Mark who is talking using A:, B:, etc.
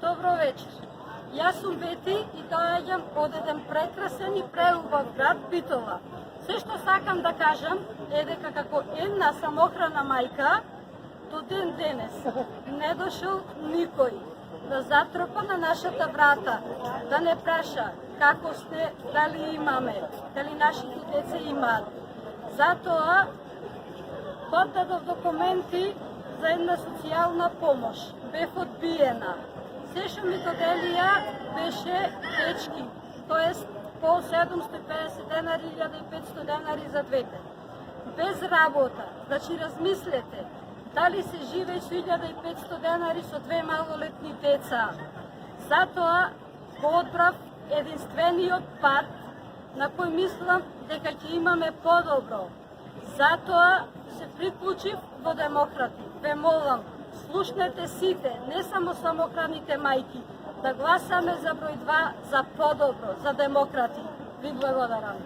A: Добро вечер. Јас сум Вети и доаѓам од еден прекрасен и преубав град Битола. Се што сакам да кажам е дека како една самохрана мајка до ден денес не дошол никој да затропа на нашата врата, да не праша како сте, дали имаме, дали нашите деца имаат. Затоа подадов документи за една социјална помош. Бев одбиена. Се што ми доделија беше течки, тоест по 750 денари, 1500 денари за двете. Без работа, значи размислете, дали се живее со 1500 денари со две малолетни деца. Затоа го одбрав единствениот пат на кој мислам дека ќе имаме подобро. Затоа се приклучив во Демократи. Ве молам, слушнете сите, не само самохраните мајки, да гласаме за број 2 за подобро, за Демократи. Ви благодарам.